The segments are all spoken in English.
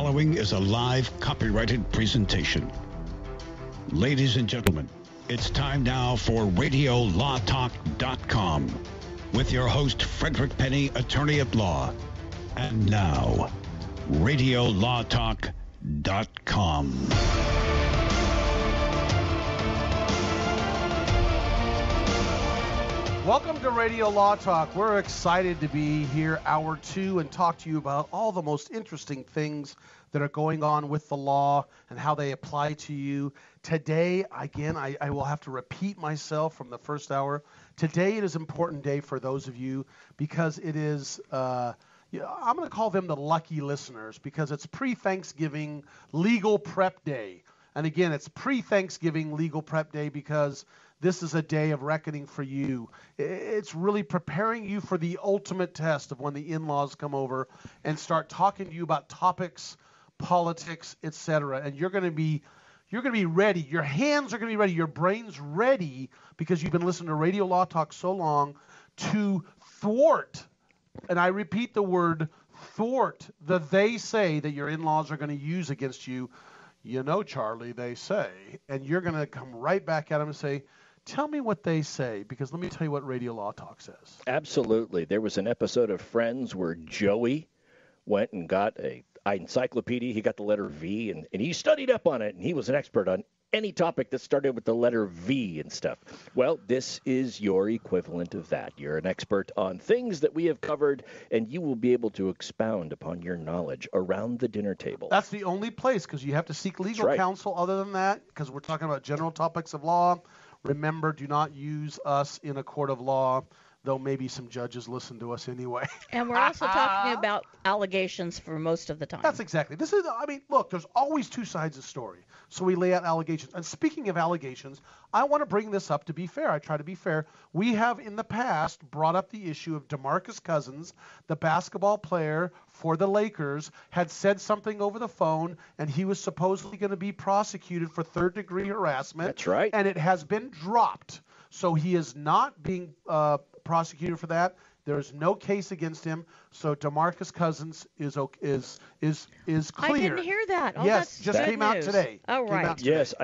following is a live copyrighted presentation. Ladies and gentlemen, it's time now for RadioLawTalk.com with your host, Frederick Penney, attorney at law. And now, RadioLawTalk.com. Welcome to Radio Law Talk. We're excited to be here, hour two, and talk to you about all the most interesting things that are going on with the law and how they apply to you. Today, again, I will have to repeat myself from the first hour. Today, it is an important day for those of you because it is, I'm going to call them the lucky listeners because it's pre-Thanksgiving legal prep day. And again, it's pre-Thanksgiving legal prep day because this is a day of reckoning for you. It's really preparing you for the ultimate test of when the in-laws come over and start talking to you about topics, politics, etc. And you're going to be ready. Your hands are going to be ready. Your brain's ready because you've been listening to Radio Law Talk so long to thwart, and I repeat the word thwart, the they say that your in-laws are going to use against you. You know, Charlie, they say. And you're going to come right back at them and say, tell me what they say, because let me tell you what Radio Law Talk says. Absolutely. There was an episode of Friends where Joey went and got an encyclopedia. He got the letter V, and he studied up on it, and he was an expert on any topic that started with the letter V and stuff. Well, this is your equivalent of that. You're an expert on things that we have covered, and you will be able to expound upon your knowledge around the dinner table. That's the only place, because you have to seek legal counsel other than that, because we're talking about general topics of law. Remember, do not use us in a court of law, though maybe some judges listen to us anyway. And we're also talking about allegations for most of the time. That's exactly. Look, there's always two sides of the story. So we lay out allegations. And speaking of allegations, I want to bring this up to be fair. I try to be fair. We have in the past brought up the issue of DeMarcus Cousins, the basketball player for the Lakers, had said something over the phone, and he was supposedly going to be prosecuted for third-degree harassment. That's right. And it has been dropped. So he is not being prosecuted for that. There is no case against him, so DeMarcus Cousins is clear. I didn't hear that. Oh, yes, that's just good came out news. today. Oh, right. Yes,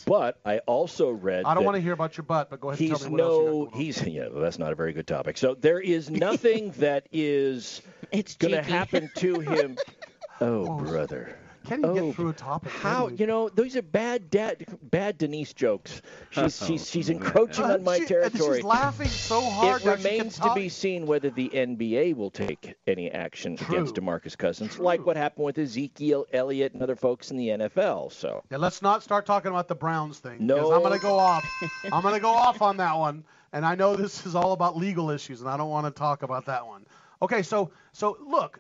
but I also read. I don't want to hear about your butt, but go ahead and tell me what else you got. Well, that's not a very good topic. So there is nothing that is going to happen to him. Oh, brother. Can you get through a topic? How? Those are bad Denise jokes. She's encroaching on my territory. She's laughing so hard. It remains to be seen whether the NBA will take any action against DeMarcus Cousins, like what happened with Ezekiel Elliott and other folks in the NFL. So let's not start talking about the Browns thing. No, I'm going to go off. I'm going to go off on that one. And I know this is all about legal issues, and I don't want to talk about that one. Okay, so look.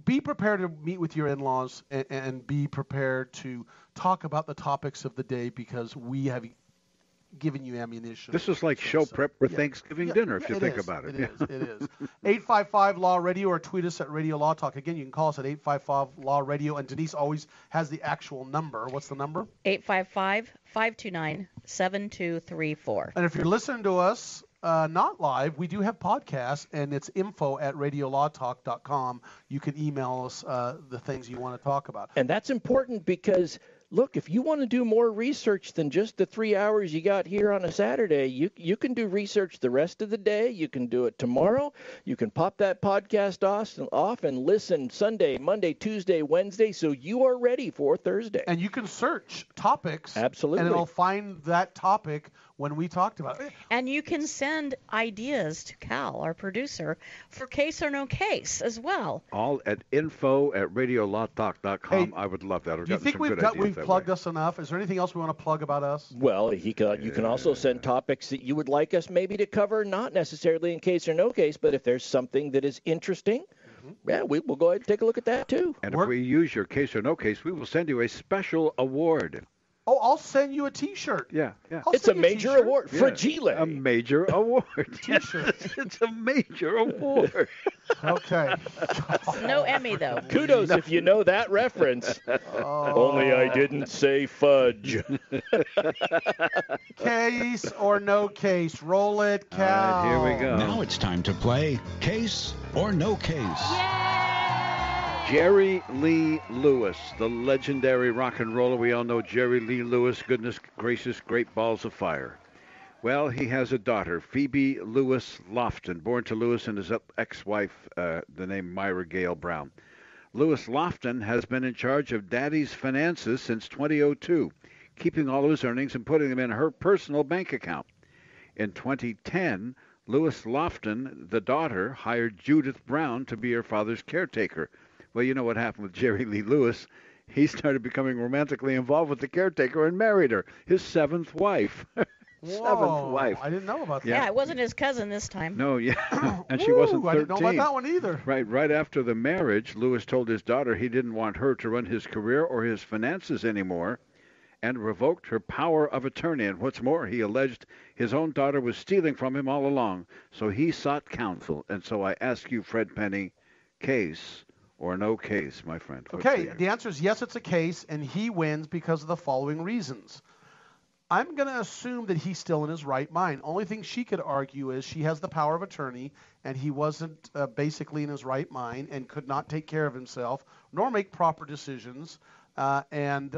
Be prepared to meet with your in-laws and be prepared to talk about the topics of the day because we have given you ammunition. This is like show prep for Thanksgiving dinner if you think about it. It is. 855-LAW-RADIO or tweet us at Radio Law Talk. Again, you can call us at 855-LAW-RADIO, and Denise always has the actual number. What's the number? 855-529-7234. And if you're listening to us not live, we do have podcasts, and it's info@radiolawtalk.com. You can email us the things you want to talk about. And that's important because, look, if you want to do more research than just the 3 hours you got here on a Saturday, you can do research the rest of the day. You can do it tomorrow. You can pop that podcast off and listen Sunday, Monday, Tuesday, Wednesday, so you are ready for Thursday. And you can search topics. Absolutely. And it'll find that topic when we talked about it. And you can send ideas to Cal, our producer, for case or no case as well. All at info@radiolawtalk.com. Hey, I would love that. Do you think we've plugged us enough? Is there anything else we want to plug about us? Well, you can also send topics that you would like us maybe to cover, not necessarily in case or no case, but if there's something that is interesting, we'll go ahead and take a look at that too. And if we use your case or no case, we will send you a special award. Oh, I'll send you a T-shirt. Yeah. It's a major award. Fragile. A major award. T-shirt. It's a major award. Okay. No Emmy, though. Kudos if you know that reference. Only I didn't say fudge. Case or no case. Roll it, Cal. All right, here we go. Now it's time to play Case or No Case. Yay! Jerry Lee Lewis, the legendary rock and roller. We all know Jerry Lee Lewis, goodness gracious, great balls of fire. Well, he has a daughter, Phoebe Lewis Lofton, born to Lewis and his ex-wife, the name Myra Gale Brown. Lewis Lofton has been in charge of Daddy's finances since 2002, keeping all of his earnings and putting them in her personal bank account. In 2010, Lewis Lofton, the daughter, hired Judith Brown to be her father's caretaker. Well, you know what happened with Jerry Lee Lewis. He started becoming romantically involved with the caretaker and married her, his seventh wife. Seventh wife. I didn't know about that. Yeah, it wasn't his cousin this time. No, yeah. And she wasn't 13. I didn't know about that one either. Right after the marriage, Lewis told his daughter he didn't want her to run his career or his finances anymore and revoked her power of attorney. And what's more, he alleged his own daughter was stealing from him all along. So he sought counsel. And so I ask you, Fred Penney, case or no case, my friend? Okay, the answer is yes, it's a case, and he wins because of the following reasons. I'm going to assume that he's still in his right mind. Only thing she could argue is she has the power of attorney, and he wasn't basically in his right mind and could not take care of himself nor make proper decisions. And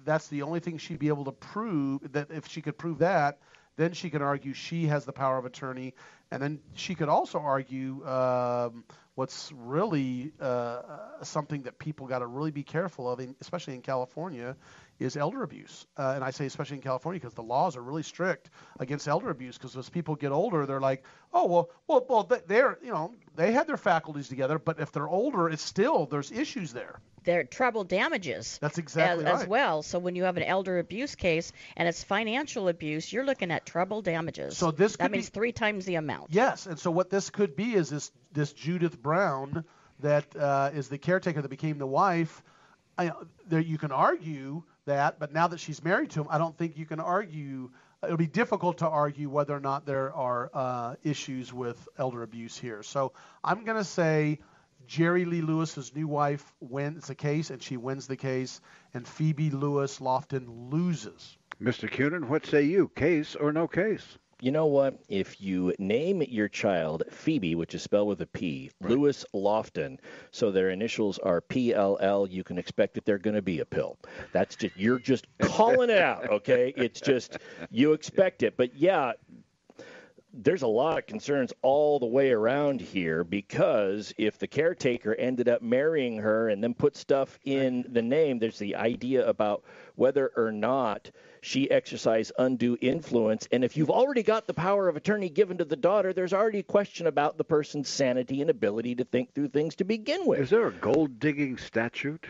that's the only thing she'd be able to prove. That if she could prove that, then she can argue she has the power of attorney. And then she could also argue what's really something that people got to really be careful of, especially in California, is elder abuse. And I say especially in California because the laws are really strict against elder abuse, because as people get older, they're like, oh, well, they're, they had their faculties together, but if they're older, it's still, there's issues there. They're treble damages. That's exactly right. As well. So when you have an elder abuse case and it's financial abuse, you're looking at treble damages. So that means 3 times the amount. Yes, and so what this could be is this Judith Brown that is the caretaker that became the wife. You can argue that, but now that she's married to him, I don't think you can argue. It'll be difficult to argue whether or not there are issues with elder abuse here. So I'm going to say Jerry Lee Lewis's new wife wins the case, and she wins the case, and Phoebe Lewis Lofton loses. Mr. Cunin, what say you, case or no case? You know what? If you name your child Phoebe, which is spelled with a P, right, Lewis Lofton, so their initials are PLL, you can expect that they're going to be a pill. That's just, you're just calling it out, okay? It's just, you expect it. But yeah, there's a lot of concerns all the way around here, because if the caretaker ended up marrying her and then put stuff in the name, there's the idea about whether or not she exercised undue influence. And if you've already got the power of attorney given to the daughter, there's already a question about the person's sanity and ability to think through things to begin with. Is there a gold-digging statute?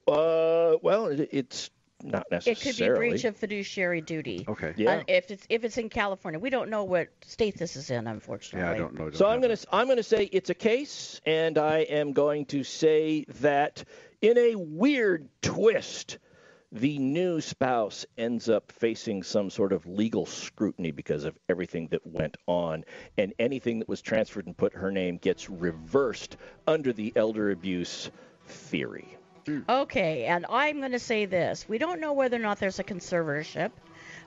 Well, it's not necessarily. It could be breach of fiduciary duty. Okay. Yeah. If it's in California, we don't know what state this is in, unfortunately. Yeah, I don't know. So I'm going to say it's a case, and I am going to say that in a weird twist, the new spouse ends up facing some sort of legal scrutiny because of everything that went on, and anything that was transferred and put her name gets reversed under the elder abuse theory. Okay, and I'm going to say this. We don't know whether or not there's a conservatorship.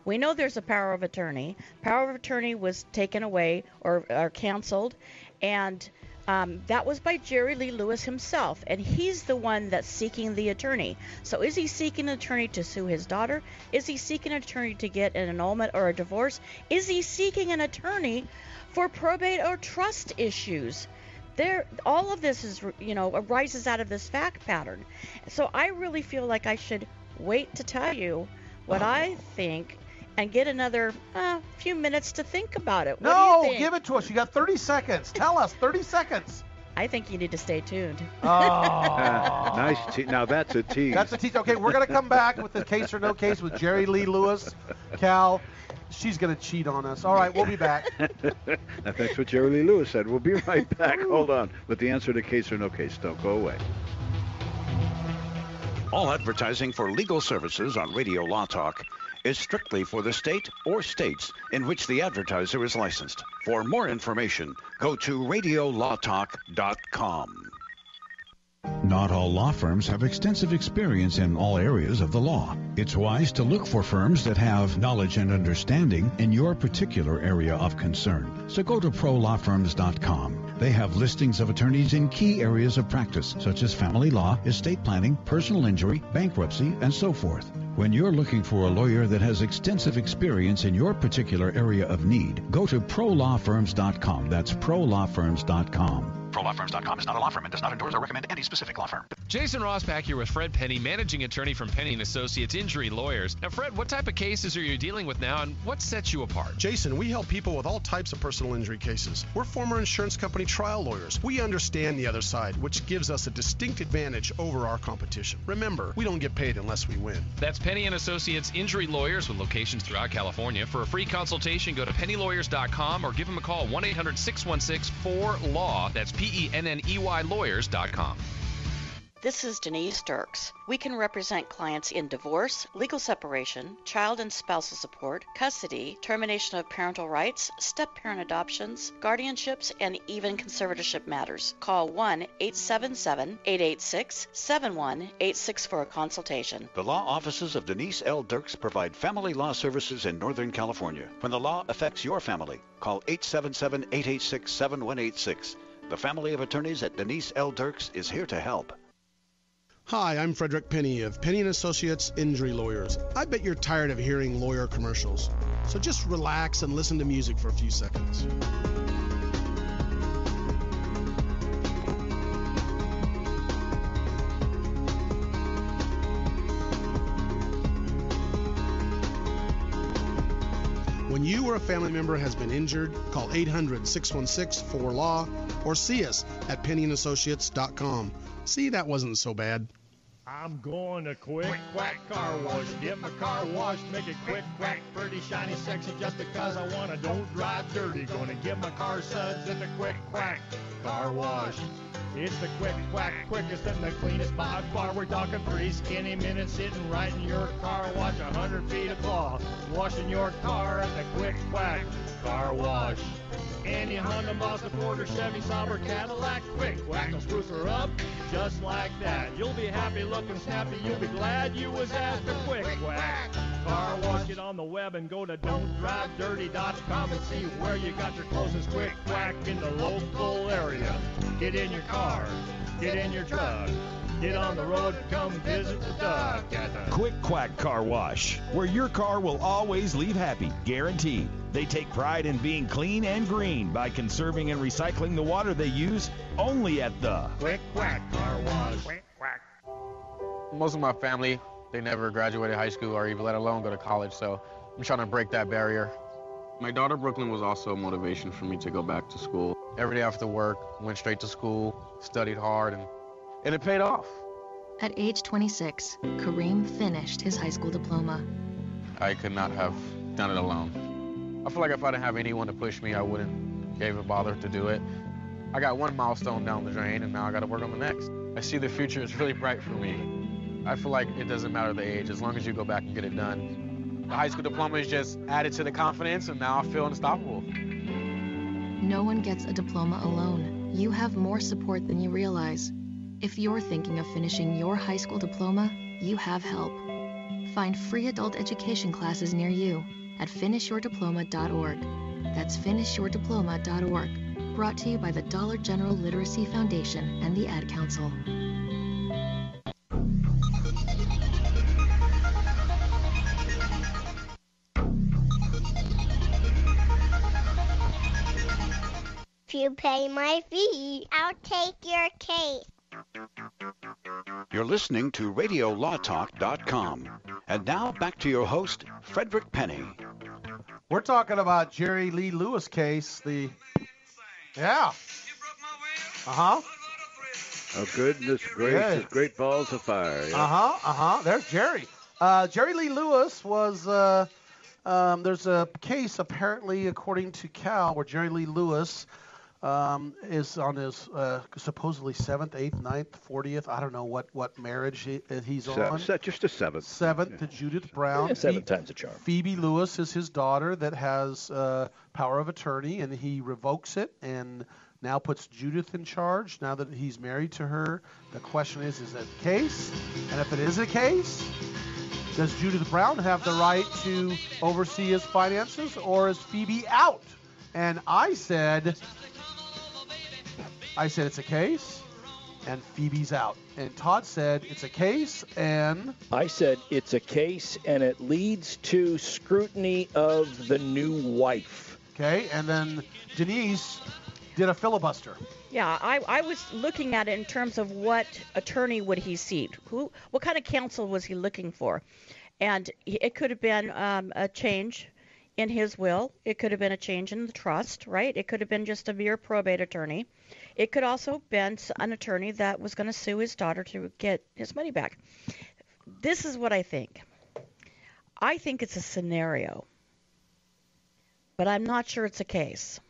We know there's a power of attorney. Power of attorney was taken away or canceled, and that was by Jerry Lee Lewis himself, and he's the one that's seeking the attorney. So is he seeking an attorney to sue his daughter? Is he seeking an attorney to get an annulment or a divorce? Is he seeking an attorney for probate or trust issues? All of this is, arises out of this fact pattern. So I really feel like I should wait to tell you what I think and get another few minutes to think about it. What do you think? Give it to us. You got 30 seconds. Tell us. 30 seconds. I think you need to stay tuned. Oh. Nice. Now that's a tease. That's a tease. Okay, we're going to come back with the case or no case with Jerry Lee Lewis. Cal, she's going to cheat on us. All right, we'll be back. Now, that's what Jerry Lee Lewis said. We'll be right back. Hold on. With the answer to case or no case. Don't go away. All advertising for legal services on Radio Law Talk is strictly for the state or states in which the advertiser is licensed. For more information, go to radiolawtalk.com. Not all law firms have extensive experience in all areas of the law. It's wise to look for firms that have knowledge and understanding in your particular area of concern. So go to prolawfirms.com. They have listings of attorneys in key areas of practice, such as family law, estate planning, personal injury, bankruptcy, and so forth. When you're looking for a lawyer that has extensive experience in your particular area of need, go to prolawfirms.com. That's prolawfirms.com. ProLawFirms.com is not a law firm and does not endorse or recommend any specific law firm. Jason Rosbach here with Fred Penney, managing attorney from Penney & Associates Injury Lawyers. Now, Fred, what type of cases are you dealing with now, and what sets you apart? Jason, we help people with all types of personal injury cases. We're former insurance company trial lawyers. We understand the other side, which gives us a distinct advantage over our competition. Remember, we don't get paid unless we win. That's Penney & Associates Injury Lawyers with locations throughout California. For a free consultation, go to pennylawyers.com or give them a call, 1-800-616-4LAW. That's PENNEY lawyers.com. This is Denise Dirks. We can represent clients in divorce, legal separation, child and spousal support, custody, termination of parental rights, step-parent adoptions, guardianships, and even conservatorship matters. Call 1-877-886-7186 for a consultation. The law offices of Denise L. Dirks provide family law services in Northern California. When the law affects your family, call 877-886-7186. The family of attorneys at Denise L. Dirks is here to help. Hi, I'm Frederick Penney of Penney & Associates Injury Lawyers. I bet you're tired of hearing lawyer commercials. So just relax and listen to music for a few seconds. When you or a family member has been injured, call 800-616-4LAW or see us at PenneyandAssociates.com. See, that wasn't so bad. I'm going to Quick Quack Car Wash. Get my car washed, make it quick, quack, pretty, shiny, sexy, just because I want to. Don't drive dirty. Gonna get my car suds at the Quick Quack Car Wash. It's the Quick Quack, quickest and the cleanest by far. We're talking 3 skinny minutes sitting right in your car wash. 100 feet of cloth, washing your car at the Quick Quack Car Wash. Any Honda, Mazda, Ford, or Chevy, Sauber, Cadillac, Quick Quack will spruce her up just like that. You'll be happy looking snappy. You'll be glad you was asked a Quick Quack Car Wash. Get on the web and go to don'tdrivedirty.com and see where you got your closest Quick Quack in the local area. Get in your car, get in your truck, get on the road, come visit the duck at the Quick Quack Car Wash, where your car will always leave happy, guaranteed. They take pride in being clean and green by conserving and recycling the water they use, only at the Quick Quack Car Wash. Quick Quack. Most of my family, they never graduated high school or even let alone go to college, so I'm trying to break that barrier. My daughter Brooklyn was also a motivation for me to go back to school. Every day after work, went straight to school, studied hard, and it paid off. At age 26, Kareem finished his high school diploma. I could not have done it alone. I feel like if I didn't have anyone to push me, I wouldn't give a bother to do it. I got one milestone down the drain, and now I got to work on the next. I see the future is really bright for me. I feel like it doesn't matter the age, as long as you go back and get it done. The high school diploma is just added to the confidence, and now I feel unstoppable. No one gets a diploma alone. You have more support than you realize. If you're thinking of finishing your high school diploma, you have help. Find free adult education classes near you at finishyourdiploma.org. That's finishyourdiploma.org. Brought to you by the Dollar General Literacy Foundation and the Ad Council. If you pay my fee, I'll take your case. You're listening to RadioLawTalk.com. And now back to your host, Frederick Penney. We're talking about Jerry Lee Lewis case. Yeah. Uh-huh. Oh, goodness gracious. Great balls of fire. Yeah. There's Jerry. Jerry Lee Lewis was, there's a case apparently, according to Cal, where Jerry Lee Lewis is on his supposedly 7th, 8th, 9th, 40th. I don't know what marriage he's on. Just a 7th. 7th to Judith Brown. Yeah, 7 times a charm. Phoebe Lewis is his daughter that has power of attorney, and he revokes it and now puts Judith in charge now that he's married to her. The question is that the case? And if it is a case, does Judith Brown have the right to oversee his finances, or is Phoebe out? And I said, I said it's a case, and Phoebe's out. And Todd said it's a case, and I said it's a case, and it leads to scrutiny of the new wife. Okay, and then Denise did a filibuster. Yeah, I was looking at it in terms of what attorney would he seat. What kind of counsel was he looking for? And it could have been a change in his will. It could have been a change in the trust, right? It could have been just a mere probate attorney. It could also have been an attorney that was going to sue his daughter to get his money back. This is what I think. I think it's a scenario, but I'm not sure it's a case.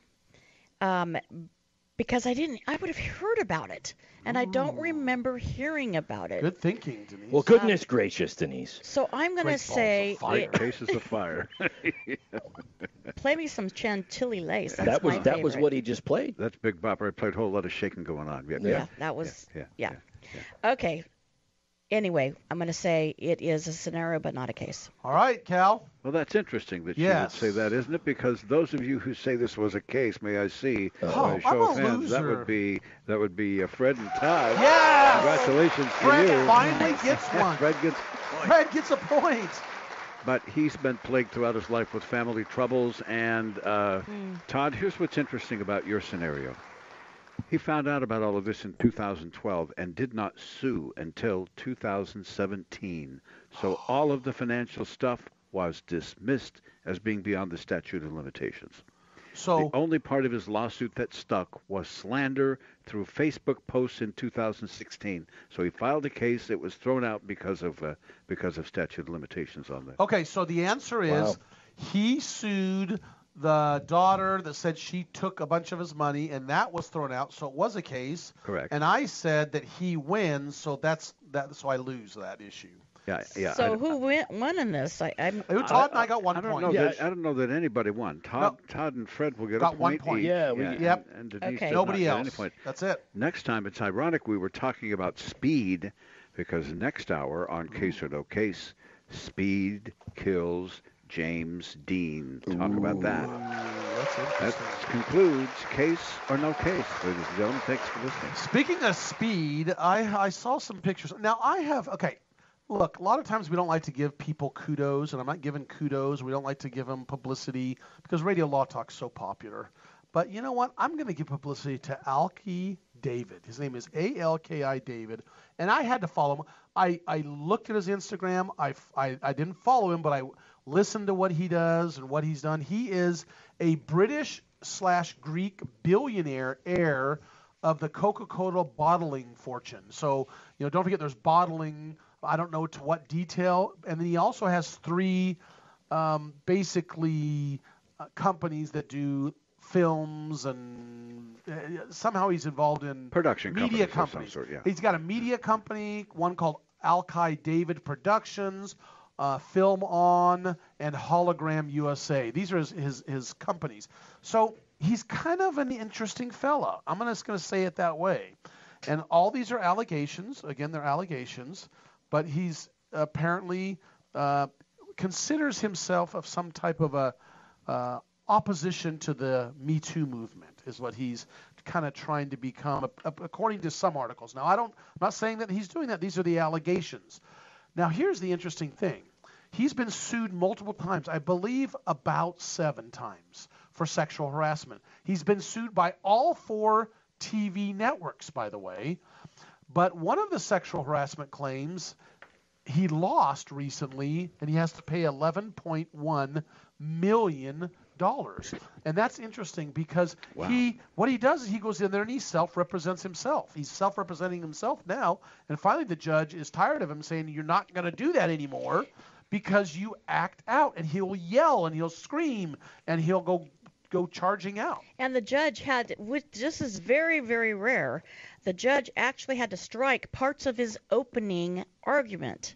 Because I would have heard about it, and I don't remember hearing about it. Good thinking, Denise. Well, goodness gracious, Denise. So I'm going to say... Cases of fire. Play me some Chantilly Lace. That was what he just played. That's Big Bopper. I played a whole lot of shaking going on. Yeah, that was... Yeah. Okay. Anyway, I'm going to say it is a scenario, but not a case. All right, Cal. Well, that's interesting that you would say that, isn't it? Because those of you who say this was a case, may I see by a show of hands, that would be Fred and Todd. Yes! Congratulations to you. Fred finally gets one. Fred gets a point. But he's been plagued throughout his life with family troubles. And Todd, here's what's interesting about your scenario. He found out about all of this in 2012 and did not sue until 2017. So all of the financial stuff was dismissed as being beyond the statute of limitations. So the only part of his lawsuit that stuck was slander through Facebook posts in 2016. So he filed a case. It was thrown out because of statute of limitations on that. Okay, so the answer is he sued the daughter that said she took a bunch of his money, and that was thrown out, so it was a case. Correct. And I said that he wins, so so I lose that issue. Yeah. So who won in this? Todd and I got 1 point. I don't know that anybody won. Todd and Fred will get got a point. 1 point. Yep. And Denise Nobody else. Any point. That's it. Next time, it's ironic we were talking about speed, because next hour on Case or No Case, speed kills James Dean. Talk about that. That concludes Case or No Case. Ladies and gentlemen, thanks for listening. Speaking of speed, I saw some pictures. Now, look, a lot of times we don't like to give people kudos, and I'm not giving kudos. We don't like to give them publicity because Radio Law Talk's so popular. But you know what? I'm going to give publicity to Alki David. His name is Alki David, and I had to follow him. I looked at his Instagram. I didn't follow him, but I listened to what he does and what he's done. He is a British/Greek billionaire, heir of the Coca-Cola bottling fortune. So, don't forget there's bottling, I don't know to what detail. And then he also has 3 companies that do films, and somehow he's involved in production media companies. Of some sort, yeah. He's got a media company, one called Alki David Productions, Film On, and Hologram USA. These are his companies. So he's kind of an interesting fella. I'm just going to say it that way. And all these are allegations. Again, they're allegations. But he's apparently considers himself of some type of a opposition to the Me Too movement, is what he's kind of trying to become, according to some articles. Now, I'm not saying that he's doing that. These are the allegations. Now, here's the interesting thing. He's been sued multiple times, I believe about 7 times, for sexual harassment. He's been sued by all 4 TV networks, by the way. But one of the sexual harassment claims he lost recently, and he has to pay $11.1 million. And that's interesting because what he does is he goes in there and he self-represents himself. He's self-representing himself now, and finally the judge is tired of him saying, you're not going to do that anymore because you act out. And he'll yell and he'll scream and he'll go charging out. And the judge this is very, very rare, the judge actually had to strike parts of his opening argument.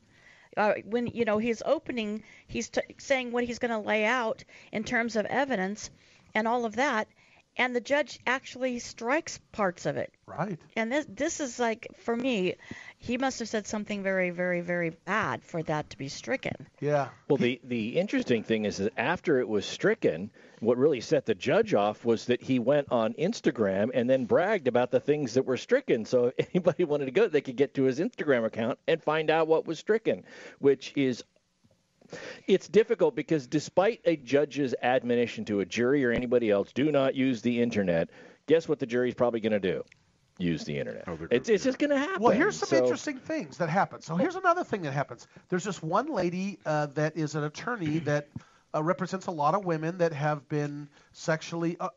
When his opening, he's saying what he's going to lay out in terms of evidence and all of that, and the judge actually strikes parts of it. Right. And this is like, for me, he must have said something very, very, very bad for that to be stricken. Yeah. Well, the interesting thing is that after it was stricken, what really set the judge off was that he went on Instagram and then bragged about the things that were stricken. So if anybody wanted to go, they could get to his Instagram account and find out what was stricken, which is, it's difficult because despite a judge's admonition to a jury or anybody else, do not use the internet, guess what the jury's probably going to do? Use the internet. It's just going to happen. Well, here's some interesting things that happen. So here's another thing that happens. There's this one lady that is an attorney that represents a lot of women that have been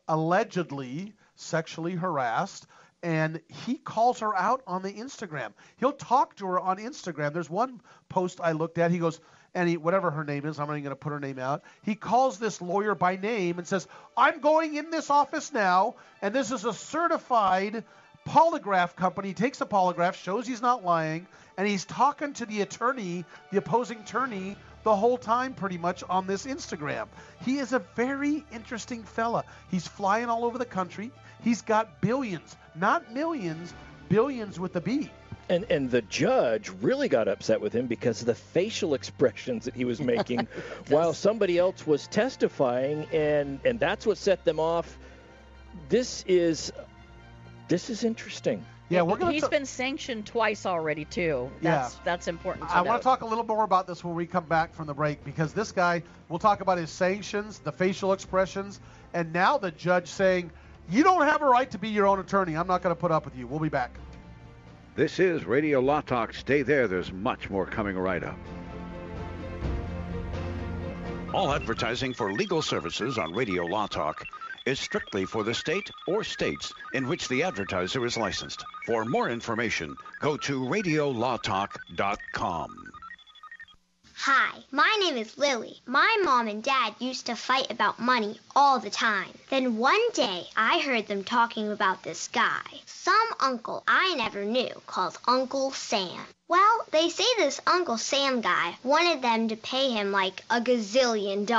allegedly sexually harassed, and he calls her out on the Instagram. He'll talk to her on Instagram. There's one post I looked at. He goes, whatever her name is, I'm not even going to put her name out. He calls this lawyer by name and says, I'm going in this office now, and this is a certified polygraph company. He takes the polygraph, shows he's not lying, and he's talking to the attorney, the opposing attorney, the whole time pretty much on this Instagram. He is a very interesting fella. He's flying all over the country. He's got billions, not millions, billions with a B. And the judge really got upset with him because of the facial expressions that he was making while somebody else was testifying, and that's what set them off. This is interesting. Yeah, He's been sanctioned twice already too. That's important to I note. want to talk a little more about this when we come back from the break, because this guy, we'll talk about his sanctions, the facial expressions, and now the judge saying, you don't have a right to be your own attorney. I'm not going to put up with you. We'll be back. This is Radio Law Talk. Stay there. There's much more coming right up. All advertising for legal services on Radio Law Talk is strictly for the state or states in which the advertiser is licensed. For more information, go to radiolawtalk.com. Hi, my name is Lily. My mom and dad used to fight about money all the time. Then one day, I heard them talking about this guy, some uncle I never knew, called Uncle Sam. Well, they say this Uncle Sam guy wanted them to pay him like $1 gazillion,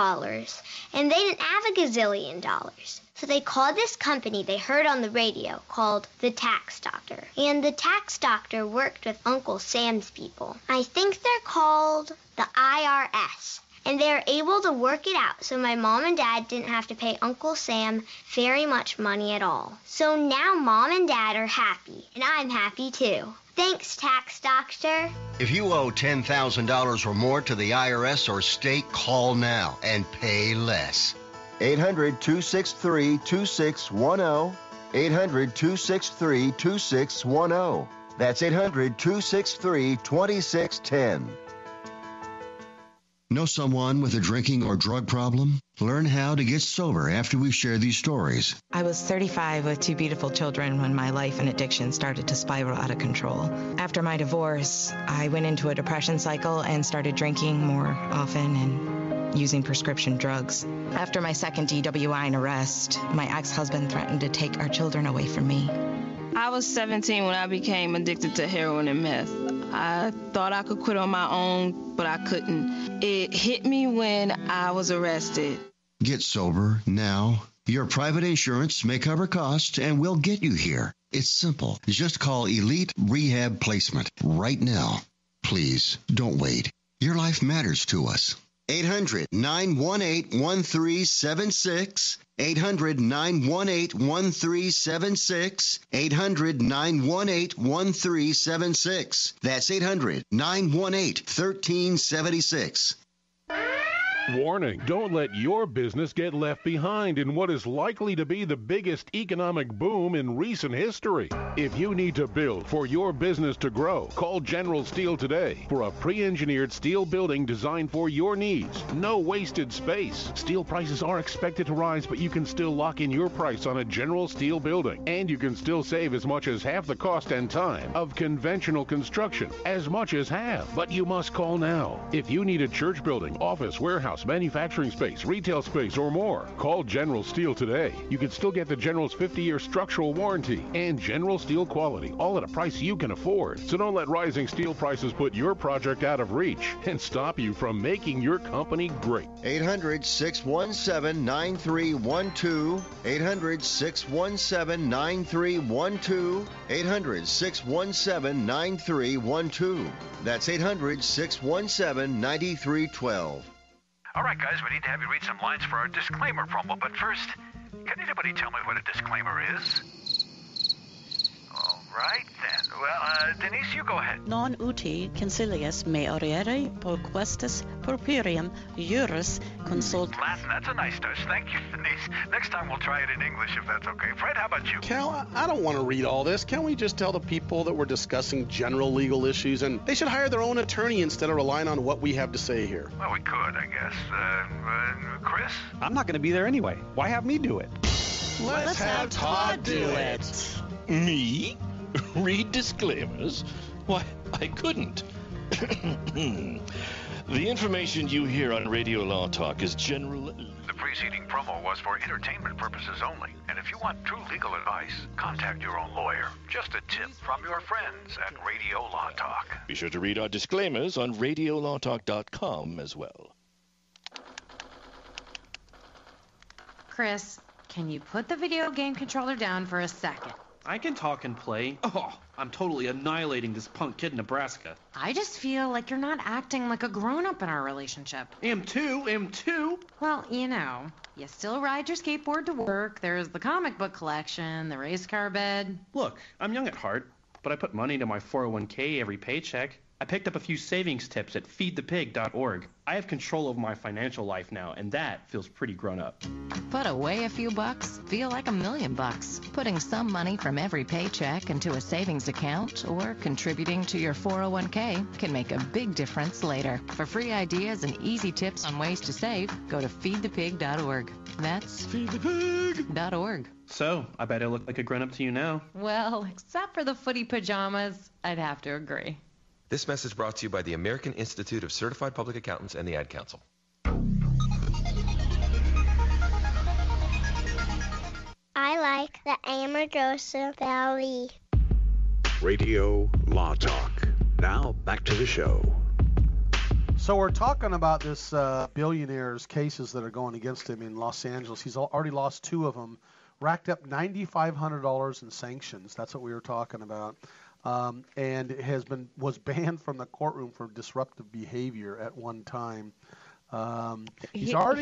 and they didn't have $1 gazillion. So they called this company they heard on the radio called the Tax Doctor. And the Tax Doctor worked with Uncle Sam's people. I think they're called the IRS. And they were able to work it out so my mom and dad didn't have to pay Uncle Sam very much money at all. So now mom and dad are happy, and I'm happy too. Thanks, Tax Doctor. If you owe $10,000 or more to the IRS or state, call now and pay less. 800-263-2610. 800-263-2610. That's 800-263-2610. Know someone with a drinking or drug problem? Learn how to get sober after we share these stories. I was 35 with 2 beautiful children when my life and addiction started to spiral out of control. After my divorce, I went into a depression cycle and started drinking more often and using prescription drugs. After my second DWI and arrest, my ex-husband threatened to take our children away from me. I was 17 when I became addicted to heroin and meth. I thought I could quit on my own, but I couldn't. It hit me when I was arrested. Get sober now. Your private insurance may cover costs and we'll get you here. It's simple. Just call Elite Rehab Placement right now. Please, don't wait. Your life matters to us. 800-918-1376. 800-918-1376. 800-918-1376. That's 800-918-1376. Warning, don't let your business get left behind in what is likely to be the biggest economic boom in recent history. If you need to build for your business to grow, call General Steel today for a pre-engineered steel building designed for your needs. No wasted space. Steel prices are expected to rise, but you can still lock in your price on a General Steel building. And you can still save as much as half the cost and time of conventional construction. As much as half. But you must call now. If you need a church building, office, warehouse, warehouse, manufacturing space, retail space, or more. Call General Steel today. You can still get the General's 50-year structural warranty and General Steel quality, all at a price you can afford. So don't let rising steel prices put your project out of reach and stop you from making your company great. 800-617-9312. 800-617-9312. 800-617-9312. That's 800-617-9312. All right, guys, we need to have you read some lines for our disclaimer promo. But first, can anybody tell me what a disclaimer is? All right, then. Well, Denise, you go ahead. Non uti concilius me oriere proquestis purpurium juris consult. Latin, that's a nice touch. Thank you, Denise. Next time we'll try it in English if that's okay. Fred, how about you? Cal, I don't want to read all this. Can't we just tell the people that we're discussing general legal issues and they should hire their own attorney instead of relying on what we have to say here? Well, we could, I guess. Chris? I'm not going to be there anyway. Why have me do it? Let's have Todd do it. Me? Read disclaimers? Why, I couldn't. The information you hear on Radio Law Talk is general. The preceding promo was for entertainment purposes only. And if you want true legal advice, contact your own lawyer. Just a tip from your friends at Radio Law Talk. Be sure to read our disclaimers on radiolawtalk.com as well. Chris, can you put the video game controller down for a second? I can talk and play. Oh, I'm totally annihilating this punk kid in Nebraska. I just feel like you're not acting like a grown-up in our relationship. Am too. Well, you still ride your skateboard to work. There's the comic book collection, the race car bed. Look, I'm young at heart, but I put money into my 401k every paycheck. I picked up a few savings tips at feedthepig.org. I have control over my financial life now, and that feels pretty grown up. Put away a few bucks, feel like $1 million. Putting some money from every paycheck into a savings account or contributing to your 401k can make a big difference later. For free ideas and easy tips on ways to save, go to feedthepig.org. That's feedthepig.org. So, I bet I look like a grown-up to you now. Well, except for the footy pajamas, I'd have to agree. This message brought to you by the American Institute of Certified Public Accountants and the Ad Council. I like the Amargosa Valley. Radio Law Talk. Now, back to the show. So we're talking about this billionaire's cases that are going against him in Los Angeles. He's already lost 2 of them, racked up $9,500 in sanctions. That's what we were talking about. And was banned from the courtroom for disruptive behavior at one time. He's got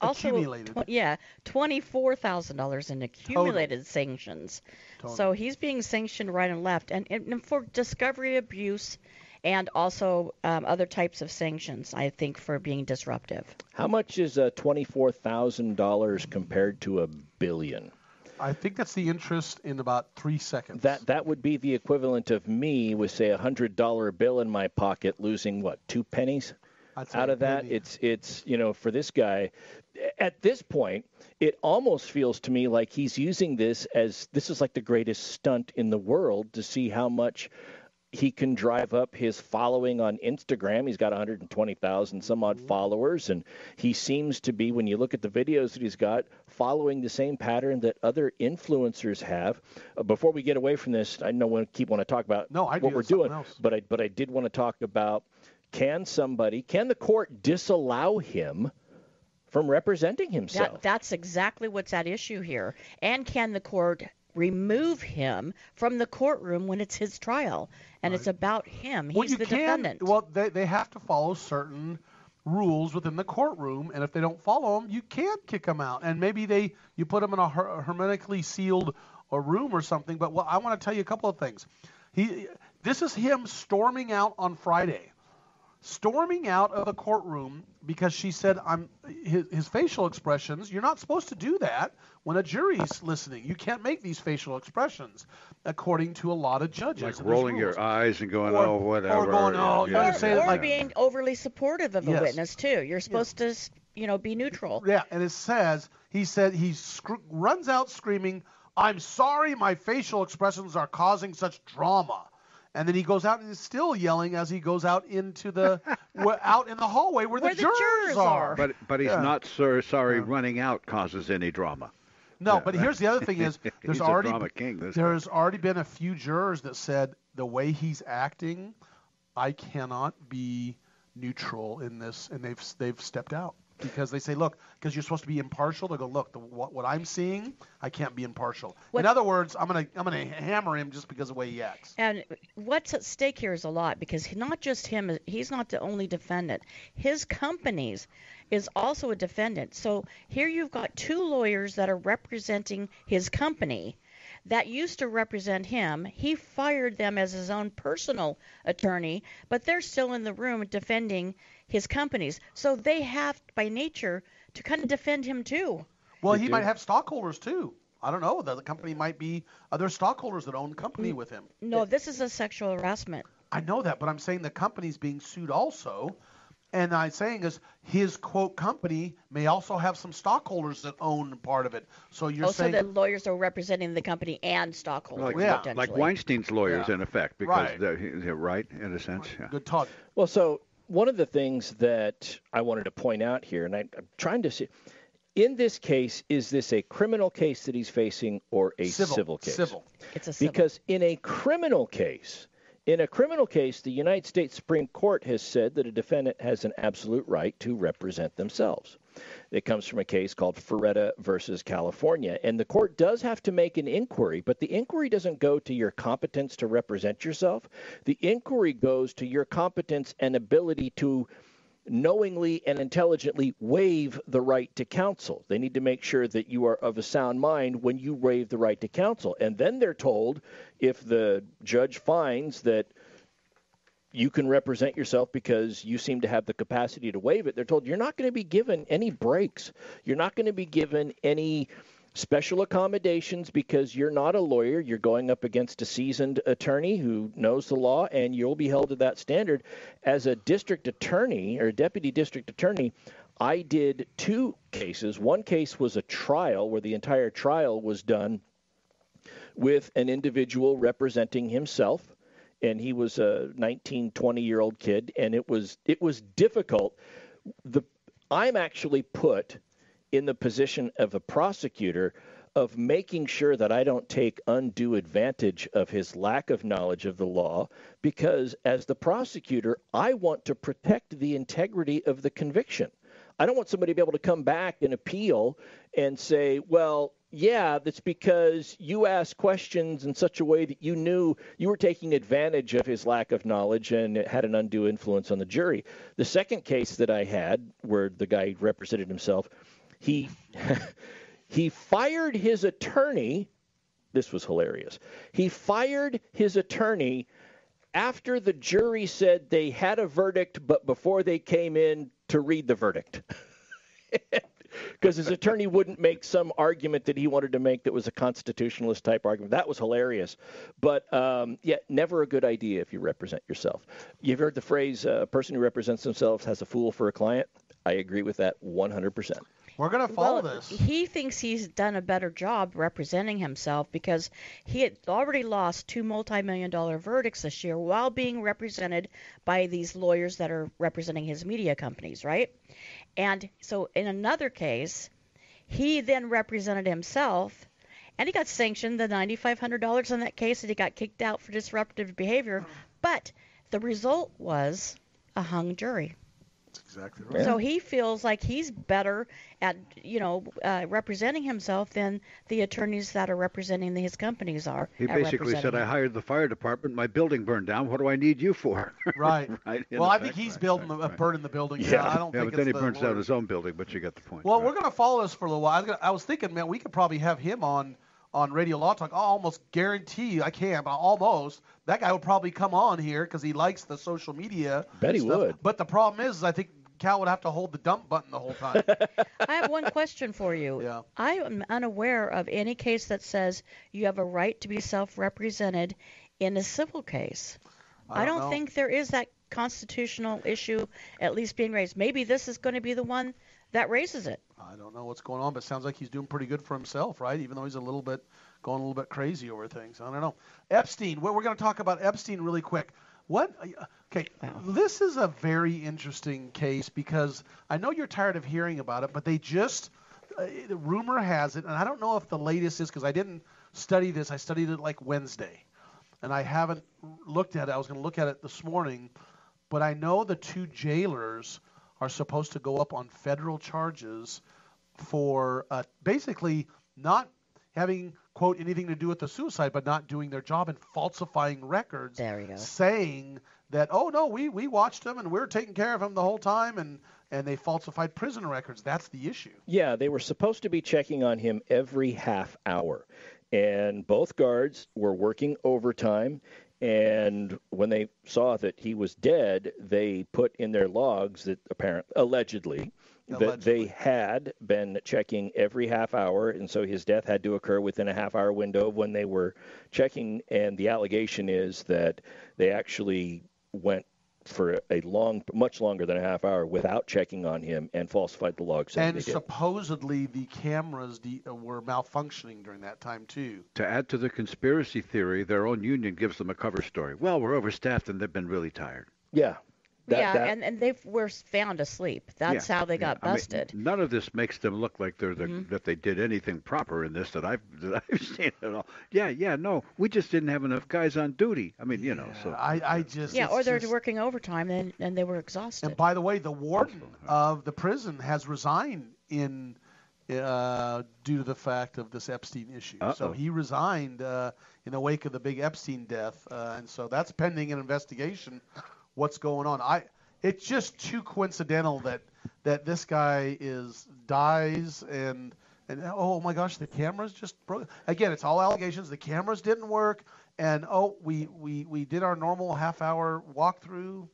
also accumulated. $24,000 in accumulated sanctions. Total. So he's being sanctioned right and left, and for discovery abuse, and also other types of sanctions, I think, for being disruptive. How much is $24,000 compared to $1 billion? I think that's the interest in about 3 seconds. That would be the equivalent of me with, say, $100 bill in my pocket, losing what, 2 pennies out of that? It's for this guy, at this point, it almost feels to me like he's using this is like the greatest stunt in the world to see how much he can drive up his following on Instagram. He's got 120,000 some odd followers, and he seems to be, when you look at the videos that he's got, following the same pattern that other influencers have. Before we get away from this, I know we want to talk about what we're doing, but I did want to talk about, can the court disallow him from representing himself? That's exactly what's at issue here. And can the court remove him from the courtroom when it's his trial and it's about him? He's the defendant. Well, they have to follow certain rules within the courtroom, and if they don't follow them, you can't kick them out. And maybe you put them in a hermetically sealed room or something. But I want to tell you a couple of things. This is him storming out on Friday. Storming out of the courtroom because she said, his facial expressions, you're not supposed to do that when a jury's listening. You can't make these facial expressions, according to a lot of judges. Like rolling your eyes and going, oh, whatever. Or being overly supportive of a witness, too. You're supposed to, be neutral. Yeah, and he said he runs out screaming, "I'm sorry my facial expressions are causing such drama." And then he goes out and is still yelling as he goes out into the out in the hallway where the jurors are. But he's not sorry running out causes any drama. No, but here's the other thing is He's a drama king, this guy. there's already been a few jurors that said the way he's acting, I cannot be neutral in this, and they've stepped out. Because they say, look, because you're supposed to be impartial. They go, look, what I'm seeing, I can't be impartial. In other words, I'm gonna hammer him just because of the way he acts. And what's at stake here is a lot, because not just him, he's not the only defendant. His companies is also a defendant. So here you've got two lawyers that are representing his company that used to represent him. He fired them as his own personal attorney, but they're still in the room defending his companies. So they have, by nature, to kind of defend him too. Well, he might have stockholders too. I don't know. The company might be other stockholders that own the company with him. No, this is a sexual harassment. I know that, but I'm saying the company's being sued also. And I'm saying is his, quote, company may also have some stockholders that own part of it. So you're saying... So the lawyers are representing the company and stockholders, potentially. Like Weinstein's lawyers, in effect, because they're right, in a sense. Yeah. Good talk. Well, so one of the things that I wanted to point out here, and I'm trying to see, in this case, is this a criminal case that he's facing or a civil case? Civil. It's a civil. Because in a criminal case, the United States Supreme Court has said that a defendant has an absolute right to represent themselves. It comes from a case called Ferretta versus California. And the court does have to make an inquiry, but the inquiry doesn't go to your competence to represent yourself. The inquiry goes to your competence and ability to knowingly and intelligently waive the right to counsel. They need to make sure that you are of a sound mind when you waive the right to counsel. And then they're told, if the judge finds that you can represent yourself because you seem to have the capacity to waive it, they're told you're not going to be given any breaks. You're not going to be given any special accommodations because you're not a lawyer. You're going up against a seasoned attorney who knows the law, and you'll be held to that standard. As a district attorney or deputy district attorney, I did two cases. One case was a trial where the entire trial was done with an individual representing himself, and he was a 19, 20-year-old kid, and it was difficult. I'm actually put in the position of a prosecutor of making sure that I don't take undue advantage of his lack of knowledge of the law, because as the prosecutor, I want to protect the integrity of the conviction. I don't want somebody to be able to come back and appeal and say, well, yeah, that's because you asked questions in such a way that you knew you were taking advantage of his lack of knowledge and it had an undue influence on the jury. The second case that I had where the guy represented himself, he fired his attorney. This was hilarious. He fired his attorney after the jury said they had a verdict, but before they came in to read the verdict. Because his attorney wouldn't make some argument that he wanted to make that was a constitutionalist type argument. That was hilarious. But, never a good idea if you represent yourself. You've heard the phrase, a person who represents themselves has a fool for a client. I agree with that 100%. We're going to follow this. He thinks he's done a better job representing himself because he had already lost two multi-million-dollar verdicts this year while being represented by these lawyers that are representing his media companies, right? And so in another case, he then represented himself, and he got sanctioned the $9,500 in that case, and he got kicked out for disruptive behavior. But the result was a hung jury. Exactly right. So he feels like he's better at, representing himself than the attorneys that are representing his companies are. He basically said, I hired the fire department, my building burned down, what do I need you for? Right. Right. Well, I think he's burning the building down. I don't think but then it's he burns down his own building, but you get the point. Well, we're going to follow this for a little while. I was thinking, man, we could probably have him on Radio Law Talk. I'll almost guarantee you, I can't, but almost, that guy would probably come on here because he likes the social media. Bet he would. But the problem is I think Cal would have to hold the dump button the whole time. I have one question for you. Yeah. I am unaware of any case that says you have a right to be self-represented in a civil case. I don't think there is that constitutional issue at least being raised. Maybe this is going to be the one that raises it. I don't know what's going on, but it sounds like he's doing pretty good for himself, right? Even though he's going a little bit crazy over things. I don't know. Epstein. We're going to talk about Epstein really quick. Okay, This is a very interesting case because I know you're tired of hearing about it, but they just, the rumor has it, and I don't know if the latest is because I didn't study this. I studied it like Wednesday, and I haven't looked at it. I was going to look at it this morning, but I know the two jailers are supposed to go up on federal charges for basically not having, quote, anything to do with the suicide, but not doing their job and falsifying records. There we go. Saying that, oh, no, we watched him and we were taking care of him the whole time, and they falsified prison records. That's the issue. Yeah, they were supposed to be checking on him every half hour. And both guards were working overtime. And when they saw that he was dead, they put in their logs that allegedly, that they had been checking every half hour, and so his death had to occur within a half-hour window of when they were checking. And the allegation is that they actually went for much longer than a half hour without checking on him and falsified the logs. And supposedly the cameras were malfunctioning during that time too. To add to the conspiracy theory, their own union gives them a cover story. Well, we're overstaffed and they've been really tired. Yeah. And they were found asleep. That's how they got busted. I mean, none of this makes them look like that they did anything proper in this that I've seen at all. No, we just didn't have enough guys on duty. I mean, so I just or they're working overtime and they were exhausted. And by the way, the warden of the prison has resigned due to the fact of this Epstein issue. So he resigned in the wake of the big Epstein death, and so that's pending an investigation. What's going on? It's just too coincidental that this guy dies and oh my gosh, the cameras just broke. Again, it's all allegations. The cameras didn't work, and we did our normal half-hour walkthrough.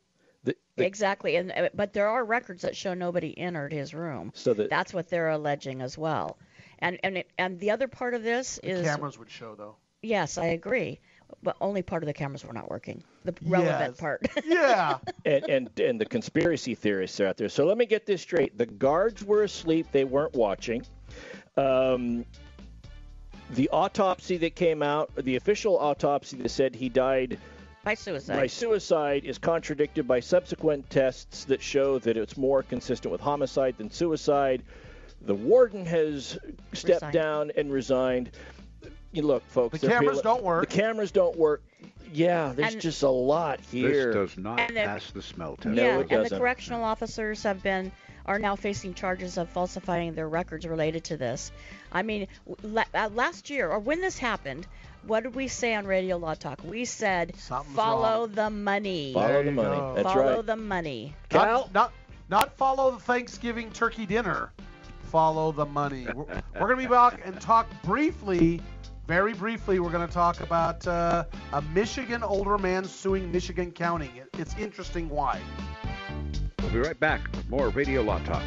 Exactly, but there are records that show nobody entered his room. So that's what they're alleging as well. And the other part of this is the cameras would show though. Yes, I agree. But only part of the cameras were not working. The relevant part. Yeah. and the conspiracy theorists are out there. So let me get this straight. The guards were asleep. They weren't watching. The autopsy that came out, the official autopsy that said he died by suicide is contradicted by subsequent tests that show that it's more consistent with homicide than suicide. The warden has stepped down and resigned. Look, folks. The cameras don't work. The cameras don't work. Yeah, there's just a lot here. This does not pass the smell test. No, it doesn't. The correctional officers are now facing charges of falsifying their records related to this. I mean, last year, or when this happened, what did we say on Radio Law Talk? We said, follow the money. Follow the money. That's follow the money. Not follow the Thanksgiving turkey dinner. Follow the money. We're going to be back and talk briefly. Very briefly, we're going to talk about a Michigan older man suing Michigan County. It's interesting why. We'll be right back with more Radio Law Talk.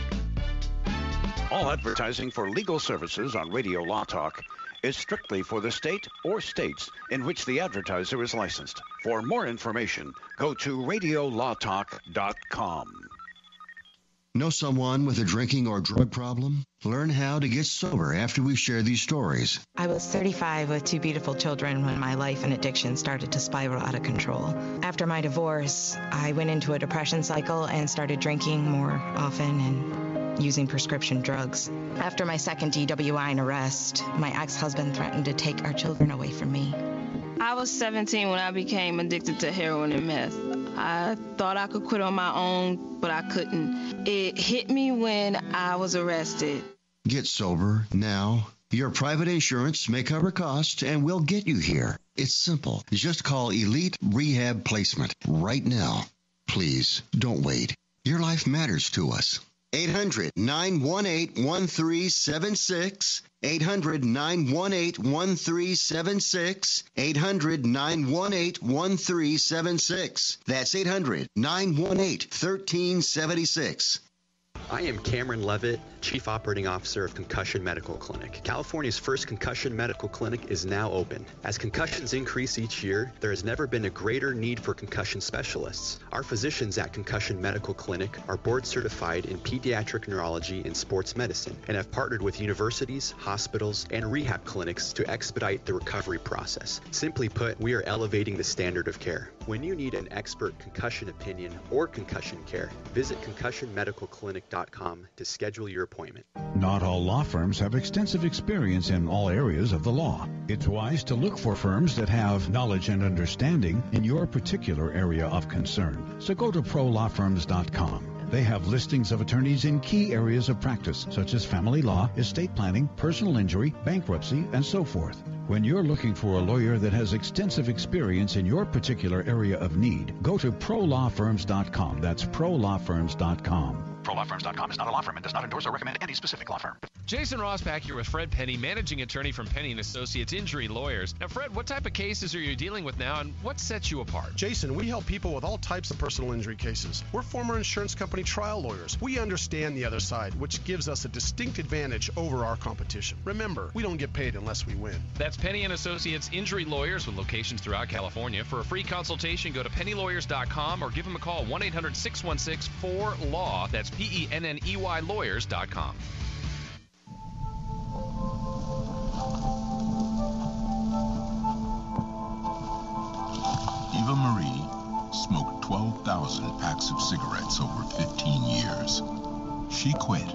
All advertising for legal services on Radio Law Talk is strictly for the state or states in which the advertiser is licensed. For more information, go to radiolawtalk.com. Know someone with a drinking or drug problem? Learn how to get sober after we share these stories. I was 35 with two beautiful children when my life and addiction started to spiral out of control. After my divorce, I went into a depression cycle and started drinking more often and using prescription drugs. After my second DWI and arrest, my ex-husband threatened to take our children away from me. I was 17 when I became addicted to heroin and meth. I thought I could quit on my own, but I couldn't. It hit me when I was arrested. Get sober now. Your private insurance may cover costs and we'll get you here. It's simple. Just call Elite Rehab Placement right now. Please, don't wait. Your life matters to us. 800-918-1376. 800-918-1376. 800-918-1376. That's 800-918-1376. I am Cameron Levitt, Chief Operating Officer of Concussion Medical Clinic. California's first concussion medical clinic is now open. As concussions increase each year, there has never been a greater need for concussion specialists. Our physicians at Concussion Medical Clinic are board certified in pediatric neurology and sports medicine and have partnered with universities, hospitals, and rehab clinics to expedite the recovery process. Simply put, we are elevating the standard of care. When you need an expert concussion opinion or concussion care, visit concussionmedicalclinic.com to schedule your appointment. Not all law firms have extensive experience in all areas of the law. It's wise to look for firms that have knowledge and understanding in your particular area of concern. So go to prolawfirms.com. They have listings of attorneys in key areas of practice, such as family law, estate planning, personal injury, bankruptcy, and so forth. When you're looking for a lawyer that has extensive experience in your particular area of need, go to prolawfirms.com. That's prolawfirms.com. ProLawFirms.com is not a law firm and does not endorse or recommend any specific law firm. Jason Ross back here with Fred Penney, managing attorney from Penney & Associates Injury Lawyers. Now, Fred, what type of cases are you dealing with now, and what sets you apart? Jason, we help people with all types of personal injury cases. We're former insurance company trial lawyers. We understand the other side, which gives us a distinct advantage over our competition. Remember, we don't get paid unless we win. That's Penney & Associates Injury Lawyers with locations throughout California. For a free consultation, go to pennylawyers.com or give them a call, 1-800-616-4LAW. That's PENNEY lawyers.com. Eva Marie smoked 12,000 packs of cigarettes over 15 years. She quit,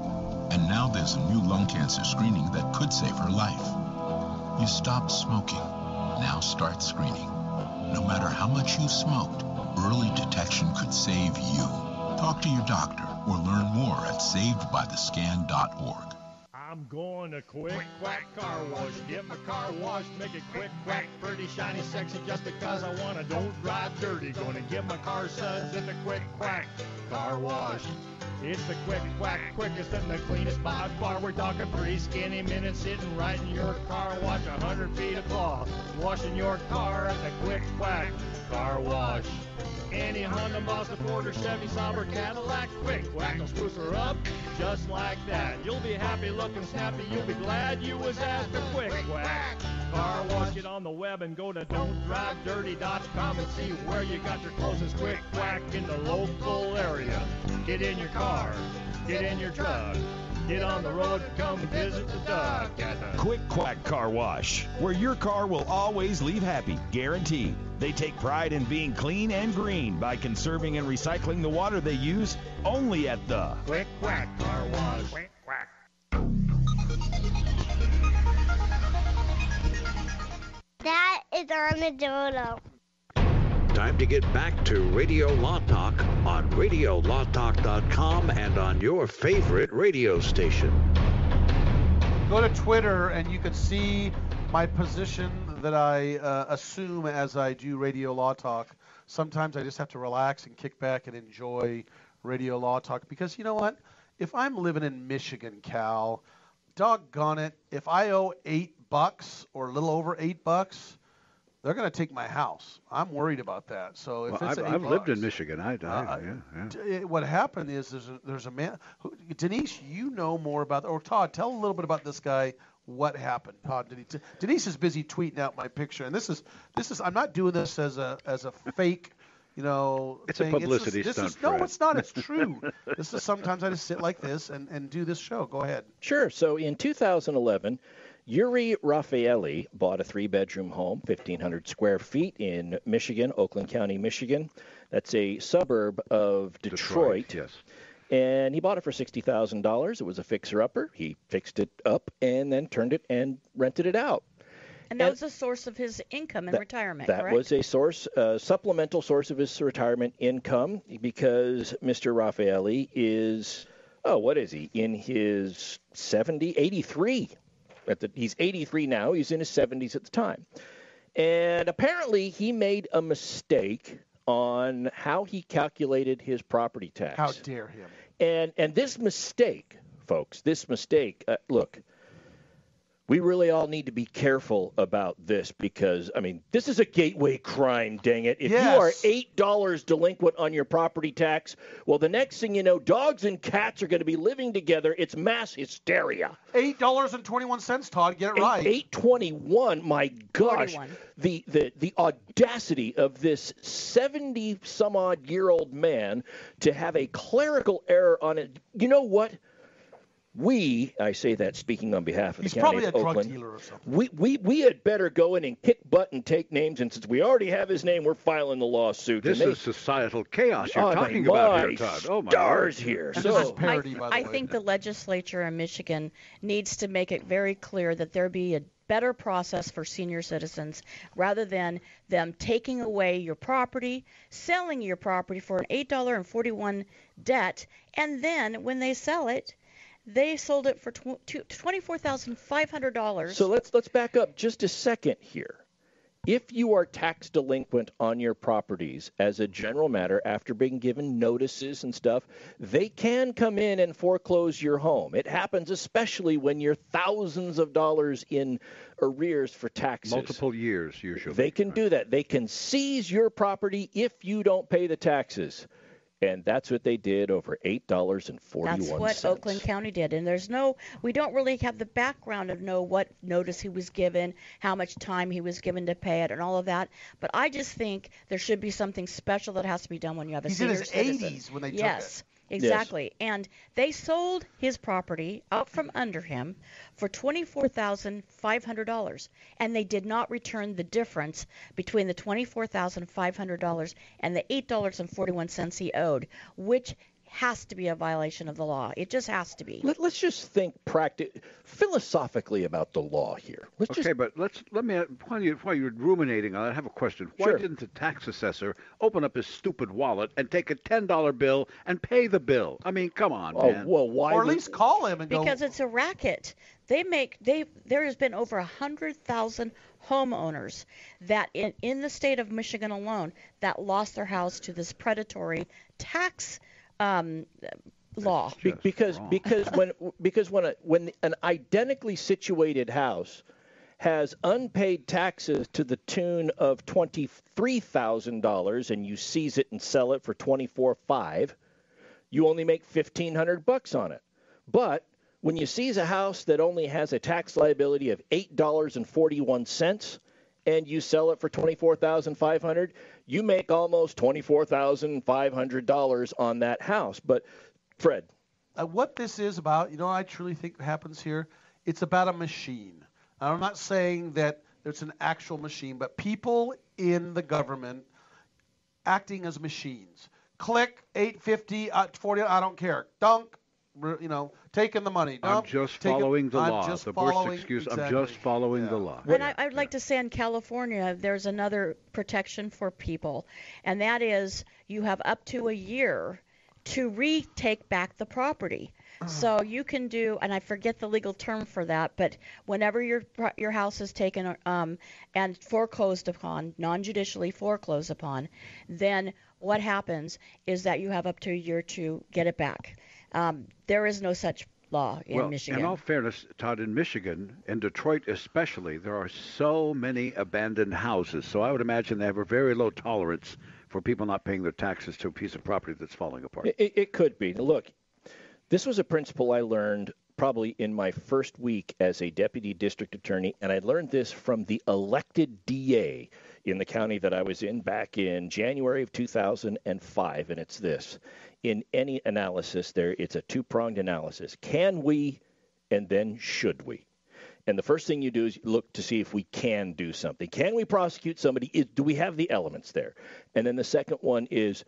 and now there's a new lung cancer screening that could save her life. You stopped smoking. Now start screening. No matter how much you smoked, early detection could save you. Talk to your doctor or learn more at savedbythescan.org. I'm going to Quick Quack Car Wash. Get my car washed, make it quick, quack, pretty, shiny, sexy, just because I want to. Don't drive dirty. Going to get my car suds at the Quick Quack Car Wash. It's the Quick Quack, quickest and the cleanest by far. We're talking 3 skinny minutes sitting right in your car wash. 100 feet of cloth, washing your car at the Quick Quack Car Wash. Any Honda, Mazda, Ford, or Chevy, Sauber, Cadillac, Quick Quack will spruce her up just like that. You'll be happy looking snappy. You'll be glad you was at the Quick Quack Car Wash. Get on the web and go to don'tdrivedirty.com and see where you got your closest Quick Quack in the local area. Get in your car, get in your truck, get on the road, come visit the duck at the Quick Quack Car Wash, where your car will always leave happy, guaranteed. They take pride in being clean and green by conserving and recycling the water they use, only at the Quick Quack Car Wash. Quick Quack. That is Armadillo. Time to get back to Radio Law Talk on RadioLawTalk.com and on your favorite radio station. Go to Twitter and you can see my position that I assume as I do Radio Law Talk. Sometimes I just have to relax and kick back and enjoy Radio Law Talk because you know what? If I'm living in Michigan, Cal, doggone it, if I owe $8 or a little over $8, they're going to take my house. I'm worried about that. So if it's I've lived in Michigan. What happened is there's a man. Denise, you know more about, or Todd, tell a little bit about this guy. What happened, Todd? Denise is busy tweeting out my picture, and this is. I'm not doing this as a fake, It's thing. a publicity stunt. No, it's not. It's true. This is sometimes I just sit like this and do this show. Go ahead. Sure. So in 2011. Yuri Raffaelli bought a 3-bedroom home, 1,500 square feet in Michigan, Oakland County, Michigan. That's a suburb of Detroit. Yes. And he bought it for $60,000. It was a fixer-upper. He fixed it up and then turned it and rented it out. And that was a source of his income in retirement, correct? That was a source, supplemental source of his retirement income because Mr. Raffaelli is, what is he, in his 83. He's 83 now. He's in his 70s at the time. And apparently he made a mistake on how he calculated his property tax. How dare him. And this mistake, folks, look, we really all need to be careful about this because, I mean, this is a gateway crime, dang it. If you are $8 delinquent on your property tax, well, the next thing you know, dogs and cats are going to be living together. It's mass hysteria. $8.21, Todd. Get it right. $8.21. My gosh. 41. The audacity of this 70-some-odd-year-old man to have a clerical error on it. You know what? I say that speaking on behalf of the county of Oakland. He's probably a drug dealer or something. We had better go in and kick butt and take names, and since we already have his name, we're filing the lawsuit. This is societal chaos you're talking about here, Todd. Oh, my stars Lord. here. And this is parody, by the way. I think the legislature in Michigan needs to make it very clear that there be a better process for senior citizens rather than them taking away your property, selling your property for an $8.41 debt, and then when they sell it, they sold it for $24,500. So let's back up just a second here. If you are tax delinquent on your properties as a general matter after being given notices and stuff, they can come in and foreclose your home. It happens especially when you're thousands of dollars in arrears for taxes. Multiple years, usually. They can do that. They can seize your property if you don't pay the taxes. And that's what they did over $8.41. That's what Oakland County did. And we don't really have the background of know what notice he was given, how much time he was given to pay it, and all of that. But I just think there should be something special that has to be done when you have a senior citizen. He's in his 80s when they took it. Yes. Exactly. Yes. And they sold his property out from under him for $24,500. And they did not return the difference between the $24,500 and the $8.41 he owed, which has to be a violation of the law. It just has to be. Let's just think philosophically about the law here. But let me, while you're ruminating on it, I have a question. Why didn't the tax assessor open up his stupid wallet and take a $10 bill and pay the bill? I mean, come on, man. Well, why? Or at least call him and go. Because it's a racket. There has been over 100,000 homeowners that in the state of Michigan alone that lost their house to this predatory tax law. Because when an identically situated house has unpaid taxes to the tune of $23,000 and you seize it and sell it for $24,500, you only make $1,500 on it. But when you seize a house that only has a tax liability of $8.41 and you sell it for $24,500, you make almost $24,500 on that house. But, Fred. What this is about, I truly think happens here, it's about a machine. I'm not saying that there's an actual machine, but people in the government acting as machines. Click, 850, 40, I don't care. Dunk, taking the money. I'm just following the law. The worst excuse, exactly. I'm just following the law. And I'd like to say in California, there's another protection for people, and that is you have up to a year to retake back the property. So you can do, and I forget the legal term for that, but whenever your house is taken and foreclosed upon, non-judicially foreclosed upon, then what happens is that you have up to a year to get it back. There is no such law in Michigan. In all fairness, Todd, in Michigan, in Detroit especially, there are so many abandoned houses. So I would imagine they have a very low tolerance for people not paying their taxes to a piece of property that's falling apart. It could be. Look, this was a principle I learned probably in my first week as a deputy district attorney, and I learned this from the elected DA in the county that I was in back in January of 2005, and it's this. In any analysis it's a two-pronged analysis. Can we, and then should we? And the first thing you do is look to see if we can do something. Can we prosecute somebody? Do we have the elements there? And then the second one is,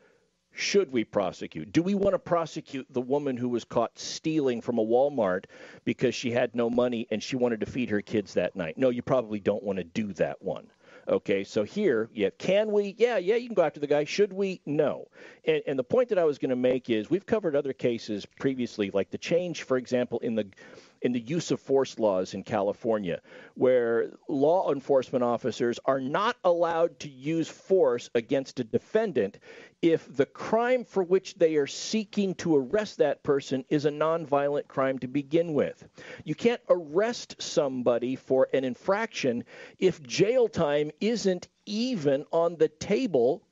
should we prosecute? Do we want to prosecute the woman who was caught stealing from a Walmart because she had no money and she wanted to feed her kids that night? No, you probably don't want to do that one. Okay, so here, can we? Yeah, you can go after the guy. Should we? No. And the point that I was going to make is we've covered other cases previously, like the change, for example, in in the use of force laws in California, where law enforcement officers are not allowed to use force against a defendant if the crime for which they are seeking to arrest that person is a nonviolent crime to begin with. You can't arrest somebody for an infraction if jail time isn't even on the table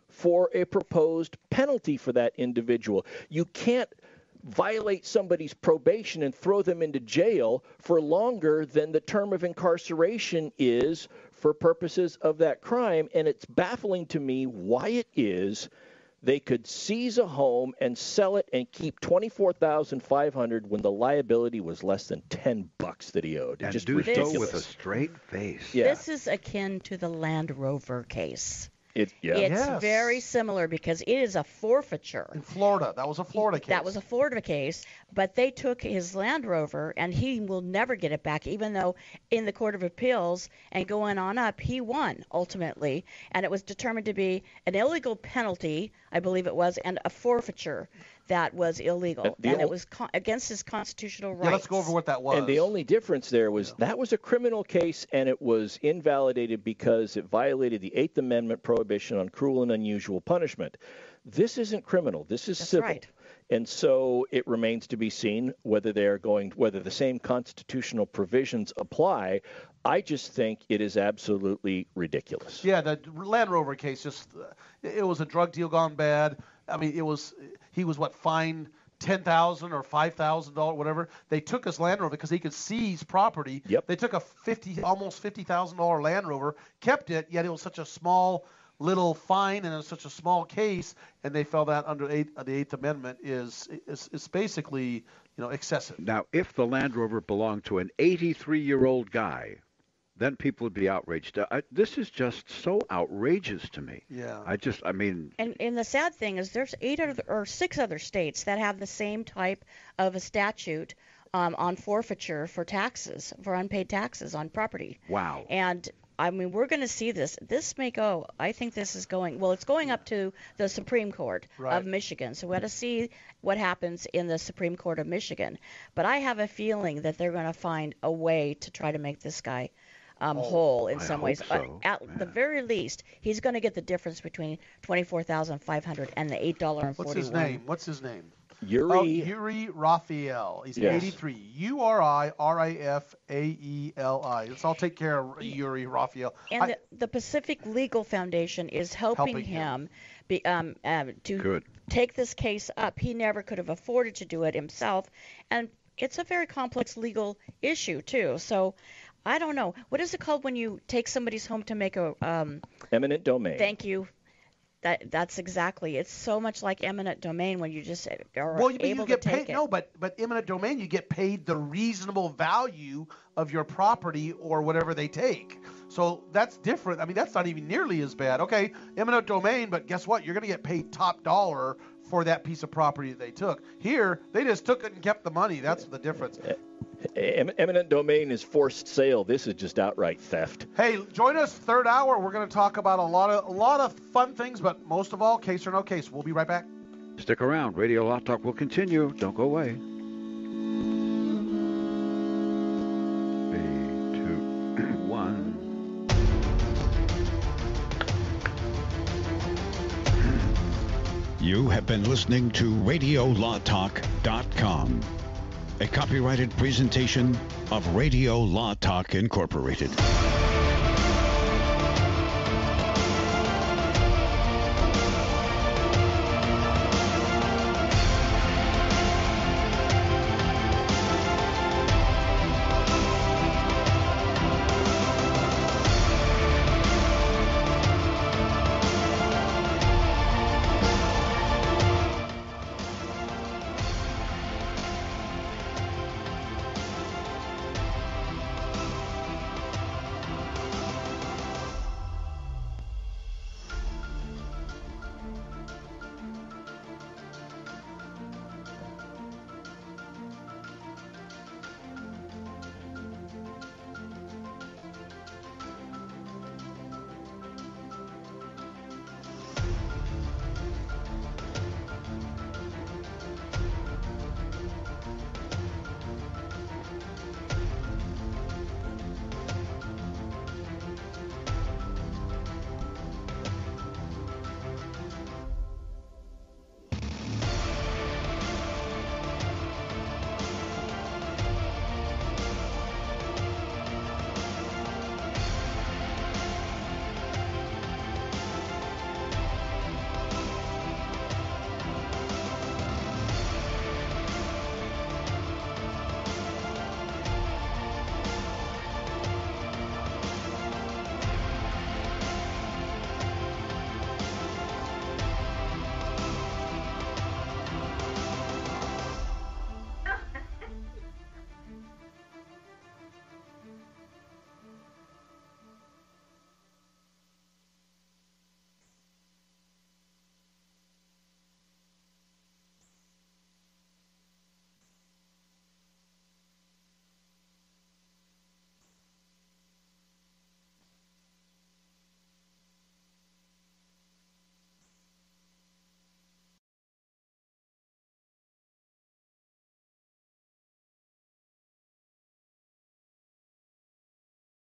for a proposed penalty for that individual. You can't violate somebody's probation and throw them into jail for longer than the term of incarceration is for purposes of that crime. And it's baffling to me why it is they could seize a home and sell it and keep $24,500 when the liability was less than $10 that he owed. And just do ridiculous. so with a straight face. Yeah. This is akin to the Land Rover case. It's Yes. very similar because it is a forfeiture. In Florida. That was a Florida case. That was a Florida case, but they took his Land Rover, and he will never get it back, even though in the Court of Appeals and going on up, he won ultimately, and it was determined to be an illegal penalty, I believe it was, and a forfeiture that was illegal, and it was against his constitutional rights. Yeah, let's go over what that was. And the only difference there was that was a criminal case, and it was invalidated because it violated the Eighth Amendment prohibition on cruel and unusual punishment. This isn't criminal. This is civil. Right. And so it remains to be seen whether whether the same constitutional provisions apply. I just think it is absolutely ridiculous. Yeah, the Land Rover case it was a drug deal gone bad. I mean, he was fined $10,000 or $5,000, whatever. They took his Land Rover because he could seize property. Yep. They took a almost $50,000 Land Rover, kept it, yet it was such a small little fine and it was such a small case, and they felt that under the Eighth Amendment is basically excessive. Now, if the Land Rover belonged to an 83-year-old guy, then people would be outraged. This is just so outrageous to me. Yeah. And the sad thing is there's 6 other states that have the same type of a statute on forfeiture for taxes, for unpaid taxes on property. Wow. And I mean, we're going to see this. This may go. I think this is going. Well, it's going up to the Supreme Court of Michigan. So we got to see what happens in the Supreme Court of Michigan. But I have a feeling that they're going to find a way to try to make this guy whole in some ways. So. At the very least, he's going to get the difference between $24,500 and the $8.41. What's his name? Yuri Raphael. He's 83. URIRAFAELI. I'll take care of Yuri Raphael. And the Pacific Legal Foundation is helping him to take this case up. He never could have afforded to do it himself, and it's a very complex legal issue too. So I don't know. What is it called when you take somebody's home to make a eminent domain? Thank you. That's exactly. It's so much like eminent domain when you just are able to take it. No, but eminent domain, you get paid the reasonable value of your property or whatever they take. So that's different. I mean, that's not even nearly as bad. Okay, eminent domain, but guess what? You're going to get paid top dollar for that piece of property that they took. Here, they just took it and kept the money. That's the difference. Eminent domain is forced sale. This is just outright theft. Hey, join us third hour. We're going to talk about a lot of fun things, but most of all, case or no case. We'll be right back. Stick around. Radio Law Talk will continue. Don't go away. 3, 2, 1. You have been listening to RadioLawTalk.com, a copyrighted presentation of Radio Law Talk Incorporated.